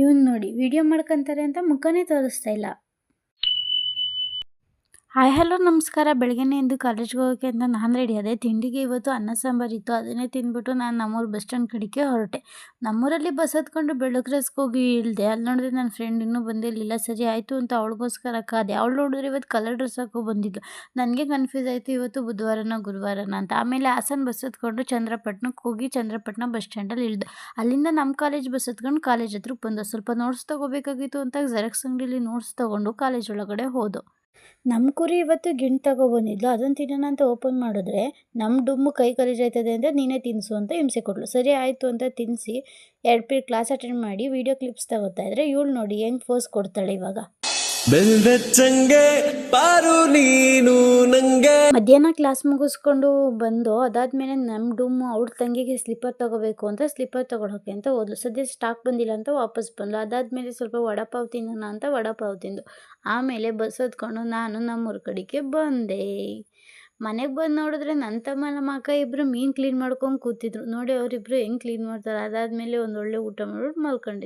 ಇವನು ನೋಡಿ ವಿಡಿಯೋ ಮಾಡ್ಕೊಂತಾರೆ ಅಂತ ಮುಖನೇ ತೋರಿಸ್ತಾ ಇಲ್ಲ. ಹಾಯ್ ಹಲೋ ನಮಸ್ಕಾರ. ಬೆಳಗ್ಗೆನೇ ಎದ್ದು ಕಾಲೇಜ್ಗೆ ಹೋಗೋಕ್ಕೆ ಅಂತ ನಾನು ರೆಡಿ ಆದೆ. ತಿಂಡಿಗೆ ಇವತ್ತು ಅನ್ನ ಸಾಂಬಾರು ಇತ್ತು. ಅದನ್ನೇ ತಿಂದ್ಬಿಟ್ಟು ನಾನು ನಮ್ಮೂರು ಬಸ್ ಸ್ಟ್ಯಾಂಡ್ ಕಡೆಗೆ ಹೊರಟೆ. ನಮ್ಮೂರಲ್ಲಿ ಬಸ್ ಹತ್ಕೊಂಡು ಬೆಳಗ್ರಸ್ಗೆ ಹೋಗಿ ಇಳಿದೆ. ಅಲ್ಲಿ ನೋಡಿದ್ರೆ ನನ್ನ ಫ್ರೆಂಡ್ ಇನ್ನೂ ಬಂದಿರಲಿಲ್ಲ. ಸರಿ ಆಯಿತು ಅಂತ ಅವಳಿಗೋಸ್ಕರ ಕಾದೆ. ಅವಳು ನೋಡಿದ್ರೆ ಇವತ್ತು ಕಲರ್ ಡ್ರೆಸ್ ಹಾಕೋ ಬಂದಿದ್ಲು. ನನಗೆ ಕನ್ಫ್ಯೂಸ್ ಆಯಿತು ಇವತ್ತು ಬುಧವಾರನ ಗುರುವಾರನ ಅಂತ. ಆಮೇಲೆ ಹಾಸನ ಬಸ್ ಹತ್ಕೊಂಡು ಚಂದ್ರಪಟ್ಟಣಕ್ಕೆ ಹೋಗಿ ಚಂದ್ರಪಟ್ಟಣ ಬಸ್ ಸ್ಟ್ಯಾಂಡಲ್ಲಿ ಇಳಿದು ಅಲ್ಲಿಂದ ನಮ್ಮ ಕಾಲೇಜ್ ಬಸ್ ಹತ್ಕೊಂಡು ಕಾಲೇಜ್ ಹತ್ರಕ್ಕೆ ಬಂದು ಸ್ವಲ್ಪ ನೋಟ್ಸ್ ತೊಗೋಬೇಕಾಗಿತ್ತು ಅಂತ ಜೆರಾಕ್ಸ್ ಅಂಗಡಿಲಿ ನೋಟ್ಸ್ ತೊಗೊಂಡು ಕಾಲೇಜ್ ಒಳಗಡೆ ಹೋದೋ. ನಮ್ಮ ಕುರಿ ಇವತ್ತು ಗಿಣ್ಣು ತಗೊಬಂದಿದ್ಲು. ಅದನ್ನು ತಿನ್ನೋಣ ಅಂತ ಓಪನ್ ಮಾಡಿದ್ರೆ ನಮ್ಮ ಡುಮ್ಮು ಕೈ ಕಲಿಜಾಯ್ತದೆ ಅಂತ ನೀನೇ ತಿನ್ನಿಸು ಅಂತ ಹಿಂಸೆ ಕೊಡಲು. ಸರಿ ಆಯಿತು ಅಂತ ತಿನ್ನಿಸಿ 2 ಪೀರಿಯಡ್ ಕ್ಲಾಸ್ ಅಟೆಂಡ್ ಮಾಡಿ ವಿಡಿಯೋ ಕ್ಲಿಪ್ಸ್ ತಗೋತಾ ಇದ್ರೆ ಇವಳು ನೋಡಿ ಹೆಂಗೆ ಫೋಸ್ ಕೊಡ್ತಾಳೆ. ಇವಾಗ ಮಧ್ಯಾಹ್ನ ಕ್ಲಾಸ್ ಮುಗಿಸ್ಕೊಂಡು ಬಂದು ಅದಾದಮೇಲೆ ನಮ್ಮ ಡುಮ್ಮು ಅವ್ಳ ತಂಗಿಗೆ ಸ್ಲಿಪ್ಪರ್ ತೊಗೋಬೇಕು ಅಂತ ಸ್ಲಿಪ್ಪರ್ ತೊಗೊಳೋಕ್ಕೆ ಅಂತ ಹೋದ್ಲು. ಸದ್ಯ ಸ್ಟಾಕ್ ಬಂದಿಲ್ಲ ಅಂತ ವಾಪಸ್ ಬಂದ್ಲು. ಅದಾದಮೇಲೆ ಸ್ವಲ್ಪ ವಡಾಪಾವ್ ತಿನ್ನೋಣ ಅಂತ ವಡಾಪಾವ್ ತಿಂದು ಆಮೇಲೆ ಬಸ್ ಹತ್ಕೊಂಡು ನಾನು ನಮ್ಮೂರ ಕಡೆಗೆ ಬಂದೆ. ಮನೆಗೆ ಬಂದು ನೋಡಿದ್ರೆ ನನ್ನ ತಮ್ಮ ನಮ್ಮ ಅಕ್ಕ ಇಬ್ಬರು ಮೀನು ಕ್ಲೀನ್ ಮಾಡ್ಕೊಂಡು ಕೂತಿದ್ರು. ನೋಡಿ ಅವರಿಬ್ಬರು ಹೆಂಗೆ ಕ್ಲೀನ್ ಮಾಡ್ತಾರೆ. ಅದಾದಮೇಲೆ ಒಂದು ಒಳ್ಳೆ ಊಟ ಮಾಡ್ಬಿಟ್ಟು ಮಲ್ಕೊಂಡಿದ್ದೆ.